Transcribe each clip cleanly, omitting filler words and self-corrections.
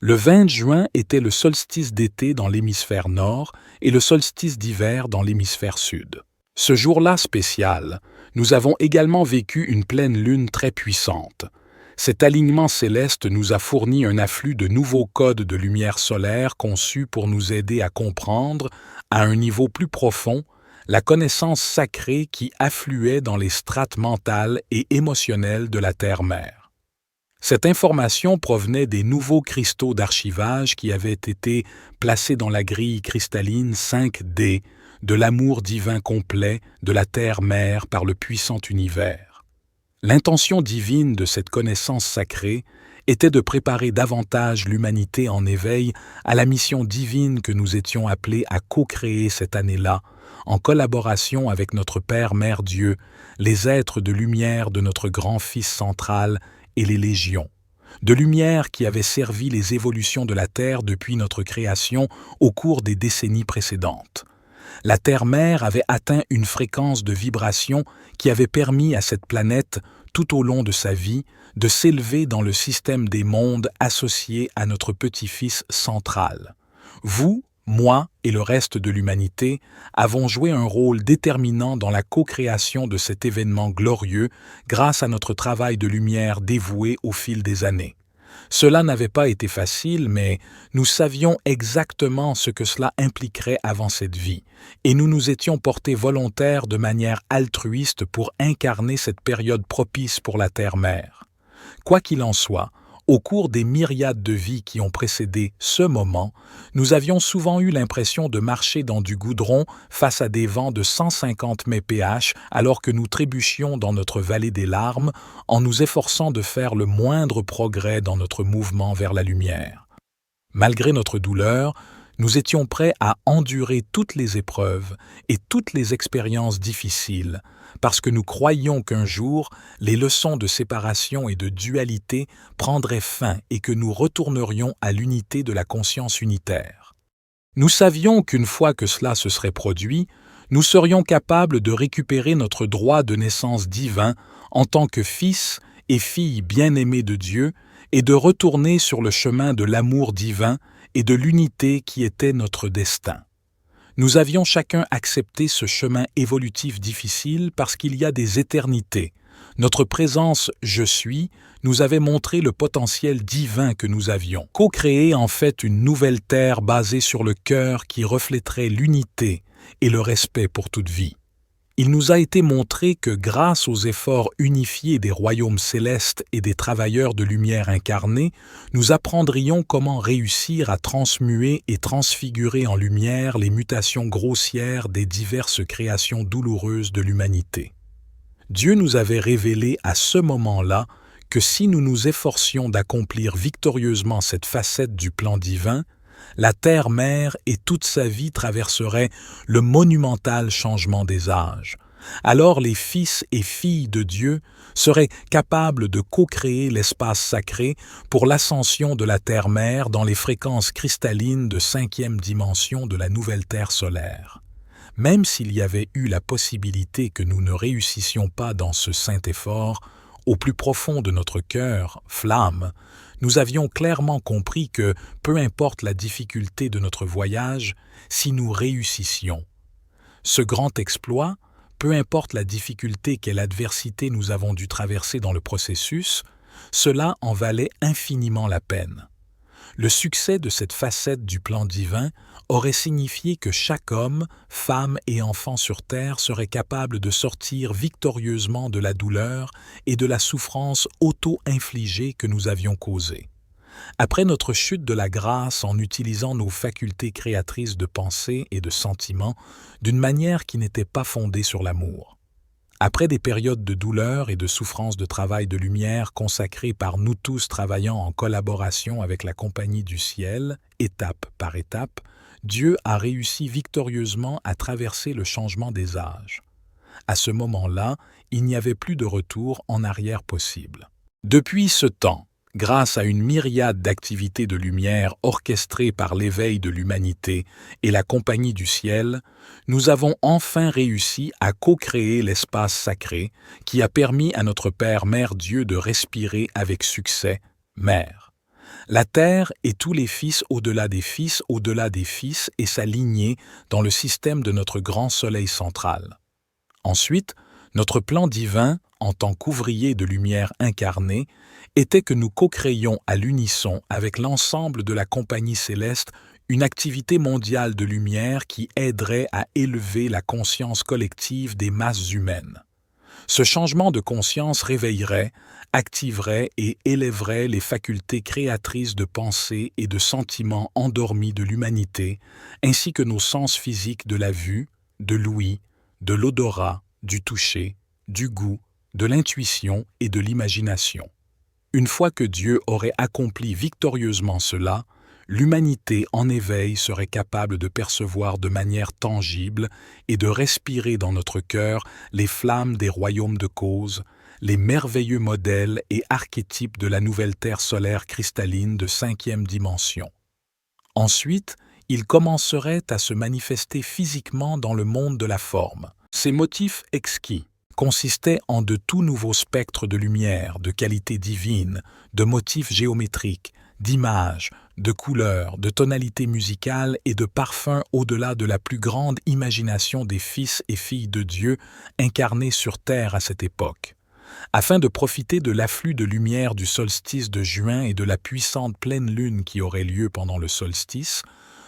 Le 20 juin était le solstice d'été dans l'hémisphère nord et le solstice d'hiver dans l'hémisphère sud. Ce jour-là spécial, nous avons également vécu une pleine lune très puissante. Cet alignement céleste nous a fourni un afflux de nouveaux codes de lumière solaire conçus pour nous aider à comprendre, à un niveau plus profond, la connaissance sacrée qui affluait dans les strates mentales et émotionnelles de la Terre-Mère. Cette information provenait des nouveaux cristaux d'archivage qui avaient été placés dans la grille cristalline 5D de l'amour divin complet de la Terre-Mère par le puissant univers. L'intention divine de cette connaissance sacrée était de préparer davantage l'humanité en éveil à la mission divine que nous étions appelés à co-créer cette année-là, en collaboration avec notre Père Mère Dieu, les êtres de lumière de notre grand Fils central et les légions, de lumière qui avaient servi les évolutions de la Terre depuis notre création au cours des décennies précédentes. La Terre-Mère avait atteint une fréquence de vibration qui avait permis à cette planète, tout au long de sa vie, de s'élever dans le système des mondes associés à notre petit-fils central. Vous, moi et le reste de l'humanité avons joué un rôle déterminant dans la co-création de cet événement glorieux grâce à notre travail de lumière dévoué au fil des années. Cela n'avait pas été facile, mais nous savions exactement ce que cela impliquerait avant cette vie, et nous nous étions portés volontaires de manière altruiste pour incarner cette période propice pour la Terre-Mère. Quoi qu'il en soit, au cours des myriades de vies qui ont précédé ce moment, nous avions souvent eu l'impression de marcher dans du goudron face à des vents de 150 mph alors que nous trébuchions dans notre vallée des larmes en nous efforçant de faire le moindre progrès dans notre mouvement vers la lumière. Malgré notre douleur, nous étions prêts à endurer toutes les épreuves et toutes les expériences difficiles, parce que nous croyions qu'un jour, les leçons de séparation et de dualité prendraient fin et que nous retournerions à l'unité de la conscience unitaire. Nous savions qu'une fois que cela se serait produit, nous serions capables de récupérer notre droit de naissance divin en tant que fils et filles bien-aimés de Dieu et de retourner sur le chemin de l'amour divin et de l'unité qui était notre destin. Nous avions chacun accepté ce chemin évolutif difficile parce qu'il y a des éternités. Notre présence « Je suis » nous avait montré le potentiel divin que nous avions. Co-créer en fait une nouvelle terre basée sur le cœur qui reflèterait l'unité et le respect pour toute vie. Il nous a été montré que grâce aux efforts unifiés des royaumes célestes et des travailleurs de lumière incarnés, nous apprendrions comment réussir à transmuer et transfigurer en lumière les mutations grossières des diverses créations douloureuses de l'humanité. Dieu nous avait révélé à ce moment-là que si nous nous efforcions d'accomplir victorieusement cette facette du plan divin, la Terre-Mère et toute sa vie traverseraient le monumental changement des âges. Alors les fils et filles de Dieu seraient capables de co-créer l'espace sacré pour l'ascension de la Terre-Mère dans les fréquences cristallines de 5e dimension de la nouvelle Terre solaire. Même s'il y avait eu la possibilité que nous ne réussissions pas dans ce saint effort, au plus profond de notre cœur, flamme, nous avions clairement compris que, peu importe la difficulté de notre voyage, si nous réussissions. Ce grand exploit, peu importe la difficulté quelle adversité nous avons dû traverser dans le processus, cela en valait infiniment la peine. Le succès de cette facette du plan divin aurait signifié que chaque homme, femme et enfant sur Terre serait capable de sortir victorieusement de la douleur et de la souffrance auto-infligée que nous avions causée. Après notre chute de la grâce en utilisant nos facultés créatrices de pensée et de sentiment d'une manière qui n'était pas fondée sur l'amour. Après des périodes de douleur et de souffrance de travail de lumière consacrées par nous tous travaillant en collaboration avec la Compagnie du Ciel, étape par étape, Dieu a réussi victorieusement à traverser le changement des âges. À ce moment-là, il n'y avait plus de retour en arrière possible. Depuis ce temps, grâce à une myriade d'activités de lumière orchestrées par l'éveil de l'humanité et la Compagnie du Ciel, nous avons enfin réussi à co-créer l'espace sacré qui a permis à notre Père Mère Dieu de respirer avec succès, Mère. La Terre et tous les fils au-delà des fils, au-delà des fils et sa lignée dans le système de notre grand soleil central. Ensuite, notre plan divin, en tant qu'ouvrier de lumière incarnée, était que nous co-créions à l'unisson avec l'ensemble de la compagnie céleste une activité mondiale de lumière qui aiderait à élever la conscience collective des masses humaines. Ce changement de conscience réveillerait, activerait et élèverait les facultés créatrices de pensée et de sentiments endormis de l'humanité, ainsi que nos sens physiques de la vue, de l'ouïe, de l'odorat, du toucher, du goût, de l'intuition et de l'imagination. Une fois que Dieu aurait accompli victorieusement cela, l'humanité en éveil serait capable de percevoir de manière tangible et de respirer dans notre cœur les flammes des royaumes de cause, les merveilleux modèles et archétypes de la nouvelle Terre solaire cristalline de 5e dimension. Ensuite, ils commenceraient à se manifester physiquement dans le monde de la forme. Ces motifs exquis consistaient en de tout nouveaux spectres de lumière, de qualité divine, de motifs géométriques, d'images, de couleurs, de tonalités musicales et de parfums au-delà de la plus grande imagination des fils et filles de Dieu incarnés sur Terre à cette époque. Afin de profiter de l'afflux de lumière du solstice de juin et de la puissante pleine lune qui aurait lieu pendant le solstice,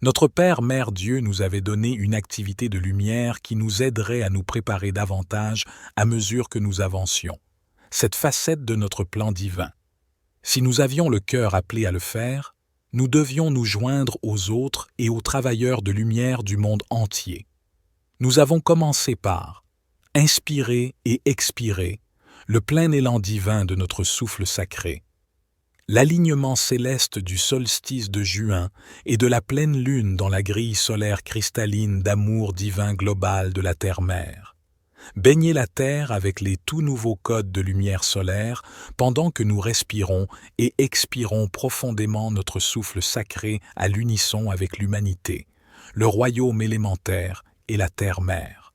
notre Père Mère Dieu nous avait donné une activité de lumière qui nous aiderait à nous préparer davantage à mesure que nous avancions. Cette facette de notre plan divin. Si nous avions le cœur appelé à le faire, nous devions nous joindre aux autres et aux travailleurs de lumière du monde entier. Nous avons commencé par inspirer et expirer le plein élan divin de notre souffle sacré, l'alignement céleste du solstice de juin et de la pleine lune dans la grille solaire cristalline d'amour divin global de la Terre-Mère. Baigner la Terre avec les tout nouveaux codes de lumière solaire pendant que nous respirons et expirons profondément notre souffle sacré à l'unisson avec l'humanité, le royaume élémentaire et la Terre-Mère.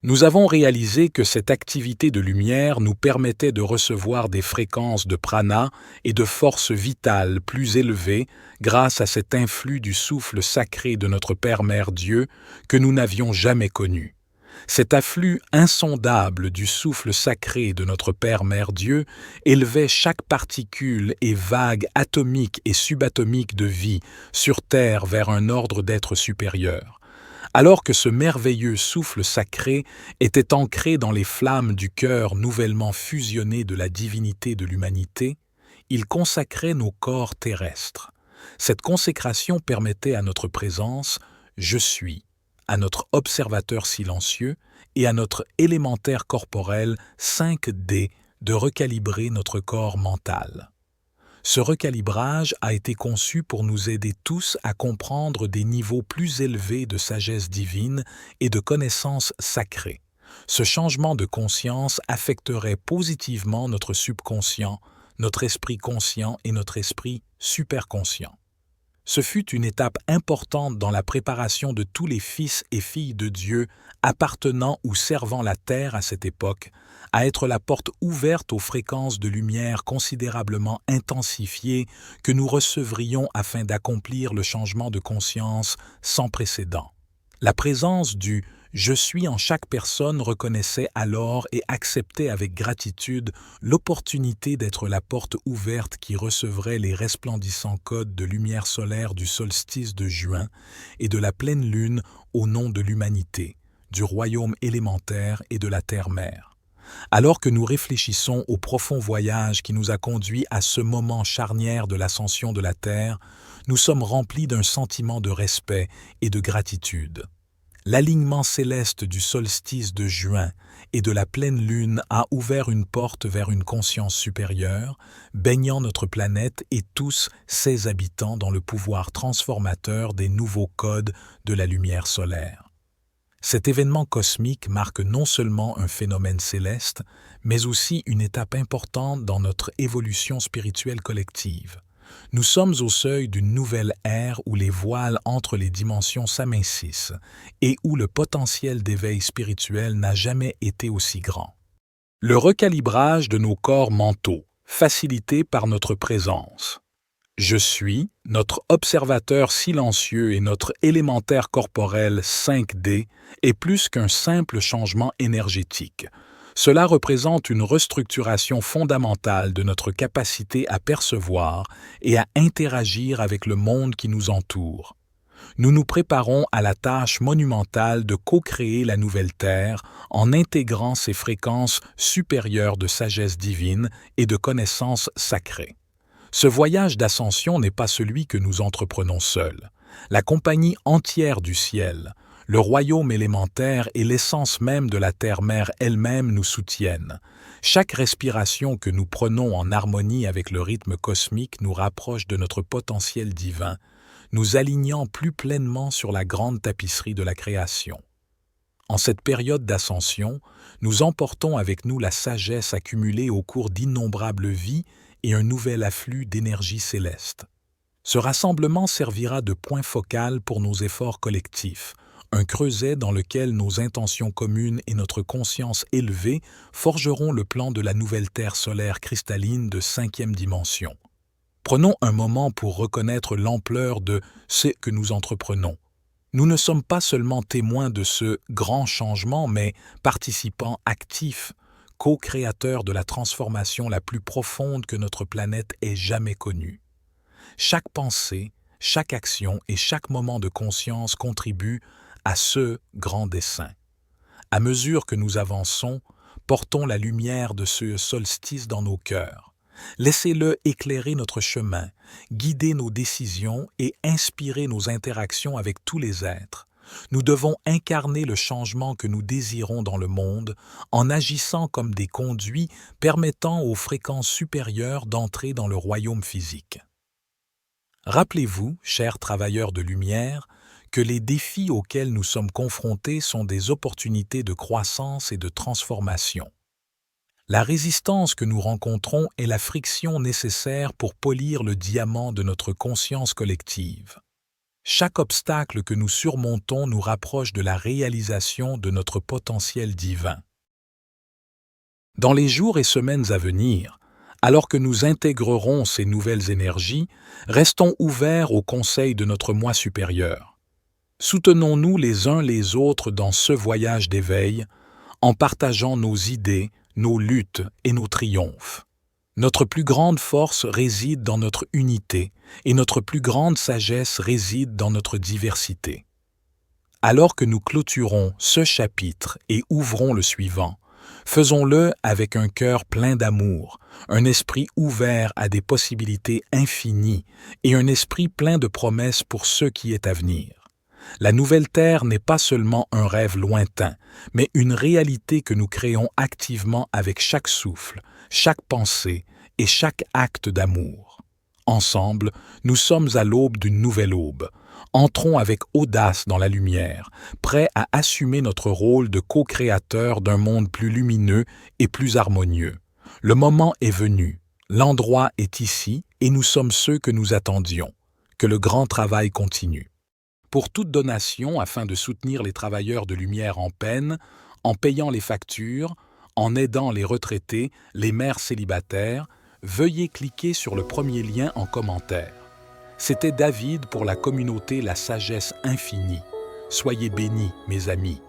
Nous avons réalisé que cette activité de lumière nous permettait de recevoir des fréquences de prana et de force vitale plus élevées grâce à cet influx du souffle sacré de notre Père Mère Dieu que nous n'avions jamais connu. Cet afflux insondable du souffle sacré de notre Père Mère Dieu élevait chaque particule et vague atomique et subatomique de vie sur Terre vers un ordre d'être supérieur. Alors que ce merveilleux souffle sacré était ancré dans les flammes du cœur nouvellement fusionné de la divinité de l'humanité, il consacrait nos corps terrestres. Cette consécration permettait à notre présence « Je suis », à notre observateur silencieux et à notre élémentaire corporel 5D de recalibrer notre corps mental. Ce recalibrage a été conçu pour nous aider tous à comprendre des niveaux plus élevés de sagesse divine et de connaissance sacrée. Ce changement de conscience affecterait positivement notre subconscient, notre esprit conscient et notre esprit superconscient. Ce fut une étape importante dans la préparation de tous les fils et filles de Dieu appartenant ou servant la Terre à cette époque, à être la porte ouverte aux fréquences de lumière considérablement intensifiées que nous recevrions afin d'accomplir le changement de conscience sans précédent. La présence du « Je suis » en chaque personne reconnaissait alors et acceptait avec gratitude l'opportunité d'être la porte ouverte qui recevrait les resplendissants codes de lumière solaire du solstice de juin et de la pleine lune au nom de l'humanité, du royaume élémentaire et de la Terre-Mère. Alors que nous réfléchissons au profond voyage qui nous a conduits à ce moment charnière de l'ascension de la Terre, nous sommes remplis d'un sentiment de respect et de gratitude. L'alignement céleste du solstice de juin et de la pleine lune a ouvert une porte vers une conscience supérieure, baignant notre planète et tous ses habitants dans le pouvoir transformateur des nouveaux codes de la lumière solaire. Cet événement cosmique marque non seulement un phénomène céleste, mais aussi une étape importante dans notre évolution spirituelle collective. Nous sommes au seuil d'une nouvelle ère où les voiles entre les dimensions s'amincissent et où le potentiel d'éveil spirituel n'a jamais été aussi grand. Le recalibrage de nos corps mentaux, facilité par notre présence. Je suis, notre observateur silencieux et notre élémentaire corporel 5D est plus qu'un simple changement énergétique. Cela représente une restructuration fondamentale de notre capacité à percevoir et à interagir avec le monde qui nous entoure. Nous nous préparons à la tâche monumentale de co-créer la nouvelle Terre en intégrant ces fréquences supérieures de sagesse divine et de connaissances sacrées. Ce voyage d'ascension n'est pas celui que nous entreprenons seuls. La compagnie entière du ciel, le royaume élémentaire et l'essence même de la terre-mère elle-même nous soutiennent. Chaque respiration que nous prenons en harmonie avec le rythme cosmique nous rapproche de notre potentiel divin, nous alignant plus pleinement sur la grande tapisserie de la création. En cette période d'ascension, nous emportons avec nous la sagesse accumulée au cours d'innombrables vies et un nouvel afflux d'énergie céleste. Ce rassemblement servira de point focal pour nos efforts collectifs, un creuset dans lequel nos intentions communes et notre conscience élevée forgeront le plan de la nouvelle Terre solaire cristalline de 5e dimension. Prenons un moment pour reconnaître l'ampleur de ce que nous entreprenons. Nous ne sommes pas seulement témoins de ce grand changement, mais participants actifs, co-créateurs de la transformation la plus profonde que notre planète ait jamais connue. Chaque pensée, chaque action et chaque moment de conscience contribuent à ce grand dessein. À mesure que nous avançons, portons la lumière de ce solstice dans nos cœurs. Laissez-le éclairer notre chemin, guider nos décisions et inspirer nos interactions avec tous les êtres. Nous devons incarner le changement que nous désirons dans le monde en agissant comme des conduits permettant aux fréquences supérieures d'entrer dans le royaume physique. Rappelez-vous, chers travailleurs de lumière, que les défis auxquels nous sommes confrontés sont des opportunités de croissance et de transformation. La résistance que nous rencontrons est la friction nécessaire pour polir le diamant de notre conscience collective. Chaque obstacle que nous surmontons nous rapproche de la réalisation de notre potentiel divin. Dans les jours et semaines à venir, alors que nous intégrerons ces nouvelles énergies, restons ouverts aux conseils de notre moi supérieur. Soutenons-nous les uns les autres dans ce voyage d'éveil, en partageant nos idées, nos luttes et nos triomphes. Notre plus grande force réside dans notre unité et notre plus grande sagesse réside dans notre diversité. Alors que nous clôturons ce chapitre et ouvrons le suivant, faisons-le avec un cœur plein d'amour, un esprit ouvert à des possibilités infinies et un esprit plein de promesses pour ce qui est à venir. La nouvelle Terre n'est pas seulement un rêve lointain, mais une réalité que nous créons activement avec chaque souffle, chaque pensée et chaque acte d'amour. Ensemble, nous sommes à l'aube d'une nouvelle aube. Entrons avec audace dans la lumière, prêts à assumer notre rôle de co-créateur d'un monde plus lumineux et plus harmonieux. Le moment est venu, l'endroit est ici et nous sommes ceux que nous attendions. Que le grand travail continue. Pour toute donation afin de soutenir les travailleurs de lumière en peine, en payant les factures, en aidant les retraités, les mères célibataires, veuillez cliquer sur le premier lien en commentaire. C'était David pour la communauté La Sagesse Infinie. Soyez bénis, mes amis.